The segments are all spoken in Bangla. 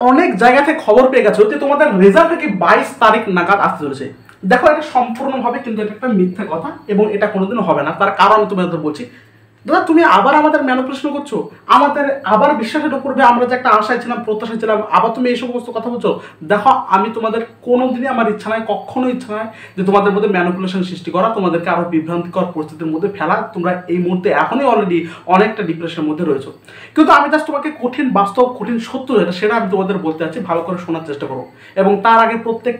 অনেক জায়গা থেকে খবর পেয়ে গেছো যে তোমাদের রেজাল্ট নাকি 22 তারিখ নাগাদ আসতে চলেছে। দেখো এটা সম্পূর্ণভাবে কিন্তু এটা একটা মিথ্যা কথা এবং এটা কোনোদিনও হবে না। তার কারণ আমি তোমাদের বলছি, দাদা তুমি আবার আমাদের ম্যানিপুলেশন করছো, আমাদের আবার বিশ্বাসের উপরে আমরা যে একটা আশায় ছিলাম, প্রত্যাশায় ছিলাম, আবার তুমি এই সমস্ত কথা বলছো। দেখো আমি তোমাদের কোনোদিনই আমার ইচ্ছা নাই, কখনো ইচ্ছা নাই যে তোমাদের মধ্যে ম্যানিপুলেশন সৃষ্টি করা, তোমাদেরকে আরো বিভ্রান্তিকর পরিস্থিতির মধ্যে ফেলা। তোমরা এই মুহূর্তে এখনই অলরেডি অনেকটা ডিপ্রেশনের মধ্যে রয়েছো, কিন্তু আমি জাস্ট তোমাকে কঠিন বাস্তব, কঠিন সত্য যেটা সেটা আমি তোমাদের বলতে চাচ্ছি, ভালো করে শোনার চেষ্টা করো। এবং তার আগে প্রত্যেক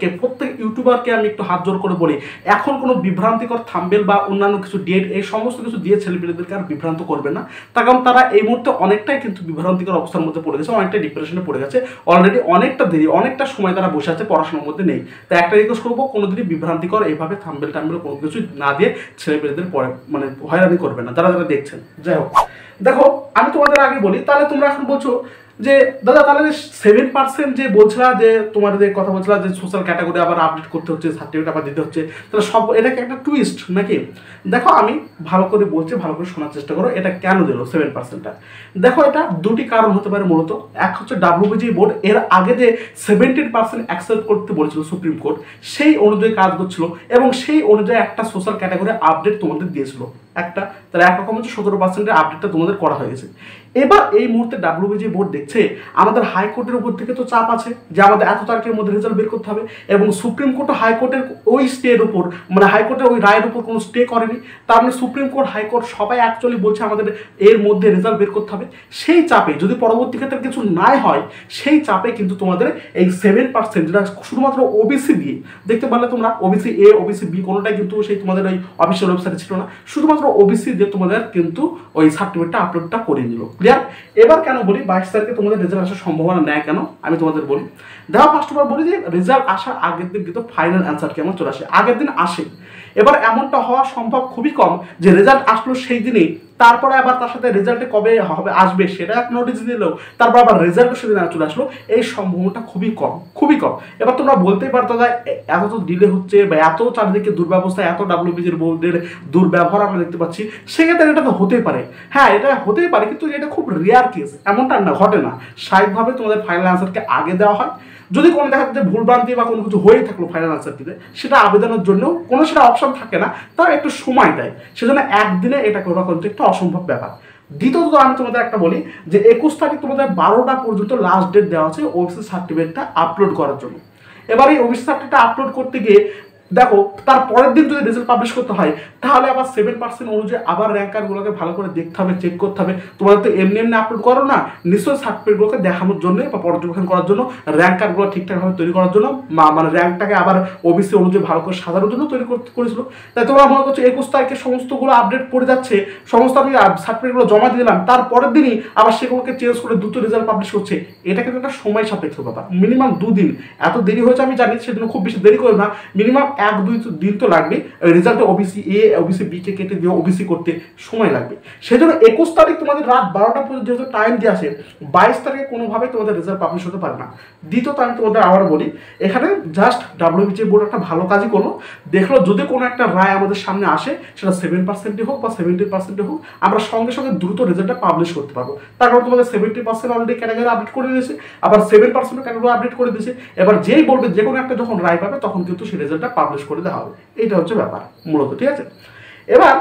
ইউটিউবারকে আমি একটু হাত জোর করে বলি, এখন কোনো বিভ্রান্তিকর থাম্বনেল বা অন্যান্য কিছু ডেট এই সমস্ত কিছু দিয়ে ছেলেমেয়েদেরকে আর বিভ্রান্ত করবে না। তার কারণ তারা এই মুহূর্তে অনেকটাই কিন্তু বিভ্রান্তিকর অবস্থার মধ্যে পড়ে গেছে, অনেকটাই ডিপ্রেশনে পড়ে গেছে অলরেডি, অনেকটা দেরি, অনেকটা সময় তারা বসে আছে, পড়াশোনার মধ্যে নেই। তাই একটা রিকোয়েস্ট করবো, কোনোদিনই বিভ্রান্তিকর এইভাবে থাম্বনেল কোনো কিছু না দিয়ে ছেলেমেয়েদের পরে মানে হয়রানি করবে না যারা যারা দেখছেন। যাই হোক, দেখো আমি তোমাদের আগে বলি, তাহলে তোমরা এখন বলছো যে দাদা তাহলে 7% যে বলছিলা, যে তোমাদের যে কথা বলছিলা যে সোশ্যাল ক্যাটাগরি আবার আপডেট করতে হচ্ছে, সার্টিফিকেট আবার দিতে হচ্ছে, তাহলে সব এটাকে একটা টুইস্ট নাকি? দেখো আমি ভালো করে বলছি, ভালো করে শোনার চেষ্টা করো এটা কেন দিল 7%টা। দেখো এটা দুটি কারণ হতে পারে মূলত। এক হচ্ছে WBGE বোর্ড এর আগে যে 17% অ্যাকসেপ্ট করতে বলেছিল সুপ্রিম কোর্ট, সেই অনুযায়ী কাজ করছিল এবং সেই অনুযায়ী একটা সোশ্যাল ক্যাটাগরি আপডেট তোমাদের দিয়েছিল একটা, তাহলে একরকম হচ্ছে 17%-এর আপডেটটা তোমাদের করা হয়ে গেছে। এবার এই মুহূর্তে WBGE বোর্ড দেখছে আমাদের হাইকোর্টের উপর থেকে তো চাপ আছে যে আমাদের এত তারিখের মধ্যে রেজাল্ট বের করতে হবে, এবং সুপ্রিম কোর্ট হাইকোর্টের ওই স্টের উপর মানে হাইকোর্টের ওই রায়ের উপর কোনো স্টে করেনি। তার মানে সুপ্রিম কোর্ট, হাইকোর্ট সবাই অ্যাকচুয়ালি বলছে আমাদের এর মধ্যে রেজাল্ট বের করতে হবে। সেই চাপে যদি পরবর্তী ক্ষেত্রে কিছু নাই হয়, সেই চাপে কিন্তু তোমাদের এই 7% যেটা শুধুমাত্র ওবিসি দিয়ে, দেখতে পারলে তোমরা ওবিসি এ, ওবিসি বি কোনোটাই কিন্তু সেই তোমাদের ওই অফিসিয়াল ওয়েবসাইটে ছিল না, শুধুমাত্র ওবিসি দিয়ে তোমাদের কিন্তু ওই সার্টিফিকেটটা আপলোডটা করে নিল। ক্লিয়ার? এবার কেন বলি 22 তারিখে তোমাদের রেজাল্ট আসার সম্ভাবনা নেয় কেন আমি তোমাদের বলি। দেখো ফার্স্ট অফ অল বলি যে রেজাল্ট আসার আগের দিন কিন্তু ফাইনাল অ্যান্সার কেমন চলে আসে, আগের দিন আসে। এবার এমনটা হওয়া সম্ভব খুবই কম যে রেজাল্ট আসলো সেই দিনেই, তারপরে আবার তার সাথে রেজাল্টে কবে হবে আসবে সেটা এক নোটিস দিলেও তারপর আবার রেজাল্টও সেদিন চলে আসলো, এই সম্ভাবনাটা খুবই কম, খুবই কম। এবার তোমরা বলতেই পারতো যে এত তো ডিলে হচ্ছে বা এত চারদিকে দুর্ব্যবস্থা, এত WBGE বোর্ডের দুর্ব্যবহার আমরা দেখতে পাচ্ছি, সেক্ষেত্রে এটা তো হতেই পারে। হ্যাঁ এটা হতেই পারে, কিন্তু এটা খুব রেয়ার কেস, এমনটা না ঘটে না। স্বাভাবিকভাবে তোমাদের ফাইনাল অ্যান্সারকে আগে দেওয়া হয়। যদি কোনো দেখা যাচ্ছে ভুলভ্রান্তি বা কোনো কিছু হয়েই থাকলো ফাইনাল আনসার দিতে, সেটা আবেদনের জন্য কোনো সেটা অপশন থাকে না, তাও একটু সময় দেয়। সেজন্য একদিনে এটা করা কিন্তু একটা অসম্ভব ব্যাপার। দ্বিতীয়ত আমি তোমাদের একটা বলি যে 21 তারিখ তোমাদের 12টা পর্যন্ত লাস্ট ডেট দেওয়া আছে ওবিসি সার্টিফিকেটটা আপলোড করার জন্য। এবার এই ওবিসি সার্টিফিকেটটা আপলোড করতে গিয়ে দেখো তার পরের দিন যদি রেজাল্ট পাবলিশ করতে হয়, তাহলে আবার 7% অনুযায়ী আবার র্যাঙ্কারগুলোকে ভালো করে দেখতে হবে, চেক করতে হবে। তোমাদের তো এমনি এমনি আপলোড করো না, নিশ্চয়ই সার্টিফিকেটগুলোকে দেখানোর জন্য বা পর্যবেক্ষণ করার জন্য, র্যাঙ্কারগুলো ঠিকঠাকভাবে তৈরি করার জন্য, মানে র্যাঙ্কটাকে আবার ওবিসি অনুযায়ী ভালো করে সাজানোর জন্য তৈরি করেছিল। তাই তোমরা মনে করছো 21 তারিখে সমস্তগুলো আপডেট পড়ে যাচ্ছে, সমস্ত আমি সার্টিফিকেটগুলো জমা দিয়ে দিলাম, তার পরের দিনই আবার সেগুলোকে চেঞ্জ করে দ্রুত রেজাল্ট পাবলিশ করছে। এটা কিন্তু একটা সময় সাপেক্ষ ব্যাপার, মিনিমাম 2 দিন। এত দেরি হয়েছে আমি জানি, সেজন্য খুব বেশি দেরি করবে না, মিনিমাম 1-2 দিন তো লাগবে রেজাল্টে ওবিসি এ, ওবিসি বি কে কেটে দিয়ে ওবিসি করতে সময় লাগবে। সেজন্য 21 তারিখ তোমাদের রাত 12টা পর্যন্ত যেহেতু টাইম দিয়ে আসে, 22 তারিখে কোনোভাবেই তোমাদের রেজাল্ট পাবলিশ হতে পারে না। দ্বিতীয়ত আমি তোমাদের আবার বলি, এখানে জাস্ট WBGE বোর্ড একটা ভালো কাজই করলো, দেখলো যদি কোনো একটা রায় আমাদের সামনে আসে, সেটা 7% হোক বা 70% হোক, আমরা সঙ্গে সঙ্গে দ্রুত রেজাল্টটা পাবলিশ করতে পারবো। তার কারণ তোমাদের 70% অলরেডি ক্যাটাগরি আপডেট করে দিয়েছে, আবার 7% ক্যাটাগরি আপডেট করে দিয়েছে। এবার যেই বলবে যে কোনো একটা যখন রায় পাবে, তখন কিন্তু সেই রেজাল্টটা পাবলিশ করে দেওয়া হবে। এইটা হচ্ছে ব্যাপার মূলত, ঠিক আছে? এবার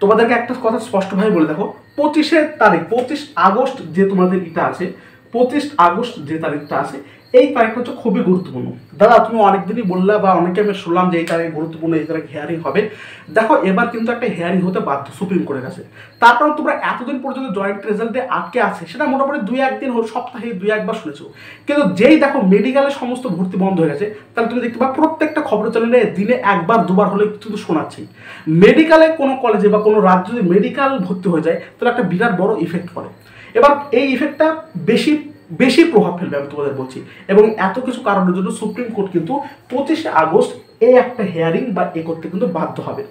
তোমাদেরকে একটা কথা স্পষ্টভাবে বলে দেখো, 25 আগস্ট যে তোমাদের এটা আছে, 25 আগস্ট যে তারিখটা আছে, এই তারিখটা হচ্ছে খুবই গুরুত্বপূর্ণ। দাদা তুমি অনেকদিনই বললে বা অনেকে আমি শুনলাম যে এই তারিখ গুরুত্বপূর্ণ, এই তারিখ হিয়ারিং হবে। দেখো এবার কিন্তু একটা হিয়ারিং হতে বাধ্য সুপ্রিম কোর্টের কাছে। তার কারণ তোমরা এতদিন পর্যন্ত জয়েন্ট রেজাল্টে আটকে আছে, সেটা মোটামুটি 2-1 দিন সপ্তাহে 2-1 বার শুনেছো, কিন্তু যেই দেখো মেডিকেলের সমস্ত ভর্তি বন্ধ হয়ে গেছে, তাহলে তুমি দেখতে পাবে প্রত্যেকটা খবর চ্যানেলে দিনে 1-2 হলে কিন্তু শোনাচ্ছি। মেডিকেলে কোনো কলেজে বা কোনো রাজ্যে যদি মেডিকেল ভর্তি হয়ে যায়, তাহলে একটা বিরাট বড় ইফেক্ট পড়ে। এবার এই ইফেক্টটা বেশি প্রভাব ফেলবে আমি তোমাদের বলছি, এবং এত কিছু কারণের জন্য সুপ্রিম কোর্ট কিন্তু 25 আগস্ট এই একটা হিয়ারিং বা এ করতে কিন্তু বাধ্য হবে।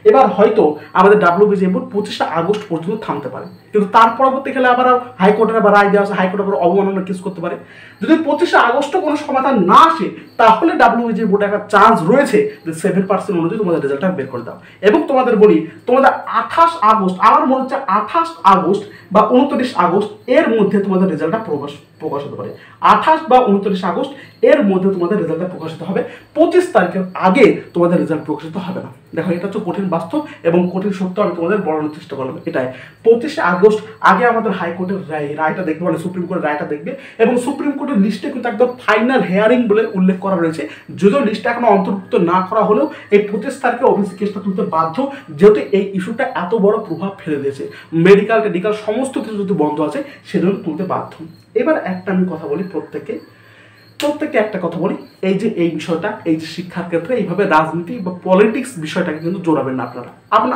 এবার হয়তো আমাদের WBGE বোর্ড 25 আগস্ট পর্যন্ত থামতে পারে, কিন্তু তার পরবর্তীকালে আবার হাইকোর্টের আবার রায় দেওয়া আছে, হাইকোর্ট আবার অবমাননা কেস করতে পারে। যদি 25 আগস্টও কোনো সমাধান না আসে, তাহলে WBGE বোর্ডে একটা চান্স রয়েছে যে 7% অনুযায়ী তোমাদের রেজাল্টটা বের করে দাও। এবং তোমাদের বলি, তোমাদের 28 আগস্ট, আমার মনে হচ্ছে 28 আগস্ট বা 29 আগস্ট এর মধ্যে তোমাদের রেজাল্টটা প্রকাশ হতে পারে। 28 বা 29 আগস্ট এর মধ্যে তোমাদের রেজাল্টটা প্রকাশিত হবে, 25 তারিখের আগে তোমাদের রেজাল্ট প্রকাশিত হবে না। দেখো এটা হচ্ছে কঠিন বাস্তব এবং কঠিন সত্য, আমি তোমাদের বলানোর চেষ্টা করলাম। এটাই 25 আগস্ট আগে আমাদের হাইকোর্টের রায়টা দেখবে, মানে সুপ্রিম কোর্টের রায়টা দেখবে, এবং সুপ্রিম কোর্টের লিস্টে কিন্তু একদম ফাইনাল হেয়ারিং বলে উল্লেখ করা রয়েছে। যদিও লিস্টে এখনো অন্তর্ভুক্ত না করা হলেও এই 25 তারিখে ওবিসি কেসটা তুলতে বাধ্য, যেহেতু এই ইস্যুটা এত বড় প্রভাব ফেলে দিয়েছে। মেডিকেল টেডিকেল সমস্ত কিছু যদি বন্ধ আছে সেজন্য তুলতে বাধ্য। এবার একটা আমি কথা বলি প্রত্যেককে একটা কথা বলি, এই যে এই বিষয়টা, এই যে শিক্ষার ক্ষেত্রে এইভাবে রাজনীতি বা পলিটিক্স বিষয়টাকে কিন্তু জোড়াবেন না আপনারা।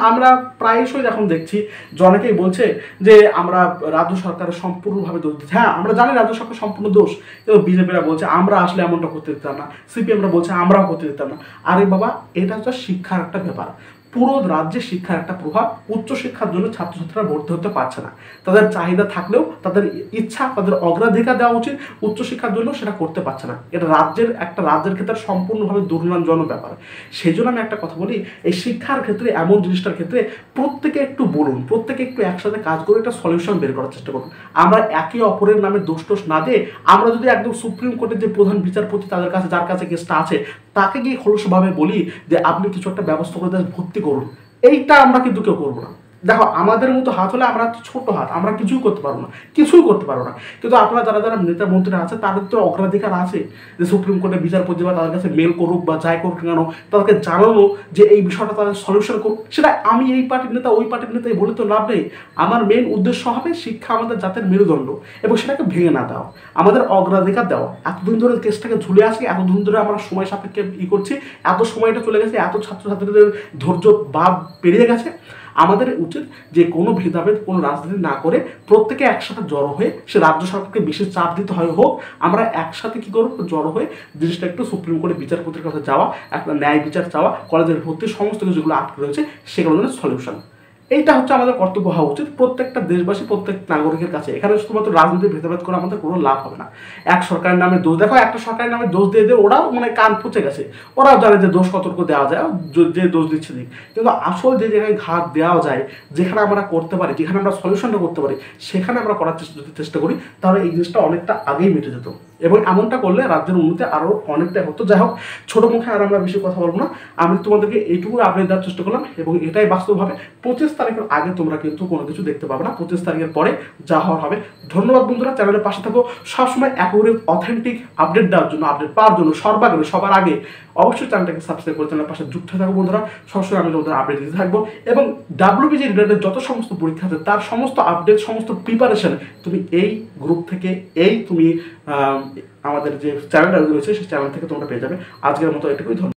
আমরা প্রায়শই এখন দেখছি যে অনেকেই বলছে যে আমরা রাজ্য সরকারের সম্পূর্ণভাবে দোষ দিচ্ছি। হ্যাঁ, আমরা জানি রাজ্য সরকার সম্পূর্ণ দোষ, কিন্তু বিজেপিরা বলছে আমরা আসলে এমনটা করতে দিতাম না, সিপিএমরা বলছে আমরাও করতে দিতাম না। আরে বাবা, এটা হচ্ছে শিক্ষার একটা ব্যাপার। পুরো রাজ্যে শিক্ষার একটা প্রভাব। উচ্চশিক্ষার জন্য ছাত্রছাত্রীরা ভর্তি হতে পারছে না, তাদের চাহিদা থাকলেও তাদের ইচ্ছা, তাদের অগ্রাধিকার দেওয়া উচিত উচ্চশিক্ষার জন্য, সেটা করতে পারছে না। এটা রাজ্যের ক্ষেত্রে সম্পূর্ণভাবে দুর্নীতিজনক ব্যাপার। সেই জন্য আমি একটা কথা বলি, এই শিক্ষার ক্ষেত্রে এমন জিনিসটার ক্ষেত্রে প্রত্যেকে একটু বলুন, প্রত্যেকে একটু একসাথে কাজ করে একটা সলিউশন বের করার চেষ্টা করুন। আমরা একে অপরের নামে দোষ টোষ না দিয়ে, আমরা যদি একদম সুপ্রিম কোর্টের যে প্রধান বিচারপতি তাদের কাছে, যার কাছে কেসটা আছে, তাকে গিয়ে খোলসভাবে বলি যে আপনি কিছু একটা ব্যবস্থা করে ভর্তি করুন, এইটা আমরা কিন্তু কেউ করবো না। দেখো, আমাদের মতো হাত হলে, আমরা তো ছোট হাত, আমরা কিছুই করতে পারবো না, কিন্তু আপনারা যারা নেতা মন্ত্রীরা আছে তাদের তো অগ্রাধিকার আছে যে সুপ্রিম কোর্টের বিচারপতি বা তাদের কাছে মেল করুক বা যাই করুক কেন, তাদেরকে জানানো যে এই বিষয়টা তাদের সলিউশন করুক। সেটা আমি এই পার্টির নেতা ওই পার্টির নেতা বলে তো লাভ নেই। আমার মেন উদ্দেশ্য হবে শিক্ষা আমাদের জাতের মেরুদণ্ড, এবং সেটাকে ভেঙে না দেওয়া, আমাদের অগ্রাধিকার দেওয়া। এতদিন ধরে কেসটাকে ঝুলে আসি, এতদিন ধরে আমরা সময় সাপেক্ষে করছি, এত সময়টা চলে গেছে, এত ছাত্রছাত্রীদের ধৈর্য বাদ পেরিয়ে গেছে। আমাদের উচিত যে কোনো ভেদাভেদ, কোনো রাজনীতি না করে প্রত্যেকে একসাথে জড়ো হয়ে, সে রাজ্য সরকারকে বিশেষ চাপ দিতে হয় হোক, আমরা একসাথে কি করবো, জড়ো হয়ে জিনিসটা একটু সুপ্রিম কোর্টের বিচারপতির কাছে যাওয়া, একটা ন্যায় বিচার চাওয়া, কলেজের ভর্তি সমস্ত কিছু যেগুলো আটকে রয়েছে সেগুলোর জন্য সলিউশন। এইটা হচ্ছে আমাদের কর্তব্য হওয়া উচিত প্রত্যেকটা দেশবাসী, প্রত্যেক নাগরিকের কাছে। এখানে শুধুমাত্র রাজনীতি ভেদাভেদ করে আমাদের কোনো লাভ হবে না। এক সরকারের নামে দোষ, দেখো একটা সরকারের নামে দোষ দিয়ে ওরাও মানে কান পচে গেছে, ওরাও জানে যে দোষ কতটুকু দেওয়া যায়, যে দোষ দিচ্ছে দিক, কিন্তু আসল যে জায়গায় ঘাত দেওয়া যায়, যেখানে আমরা করতে পারি, যেখানে আমরা সলিউশনটা করতে পারি, সেখানে আমরা করার চেষ্টা করি, তাহলে এই জিনিসটা অনেকটা আগেই মিটে যেত। এবং এমনটা করলে রাজ্যের উন্নতি আরও অনেকটাই হতো। যাই হোক, ছোটো মুখে আর আমরা বেশি কথা বলবো না, আমি তোমাদেরকে এইটুকু আপডেট দেওয়ার চেষ্টা করলাম, এবং এটাই বাস্তবভাবে 25 তারিখের আগে তোমরা কিন্তু কোনো কিছু দেখতে পাবে না, 25 তারিখের পরে যা হওয়ার হবে। ধন্যবাদ বন্ধুরা, চ্যানেলের পাশে থাকো, সবসময় অ্যাকুরেট অথেন্টিক আপডেট দেওয়ার জন্য, আপডেট পাওয়ার জন্য সবার আগে অবশ্যই চ্যানেলটাকে সাবস্ক্রাইব করে চ্যানেলের পাশে যুক্ত থাকো বন্ধুরা। সবসময় আমি তোমাদের আপডেট দিতে থাকবো, এবং WBG রিলেটেড যত সমস্ত পরীক্ষা আছে তার সমস্ত আপডেট, সমস্ত প্রিপারেশন তুমি এই গ্রুপ থেকে, তুমি আমাদের যে চ্যানেলটা রয়েছে সেই চ্যানেল থেকে তোমরা পেয়ে যাবে। আজকের মতো এটুকুই, ধন্যবাদ।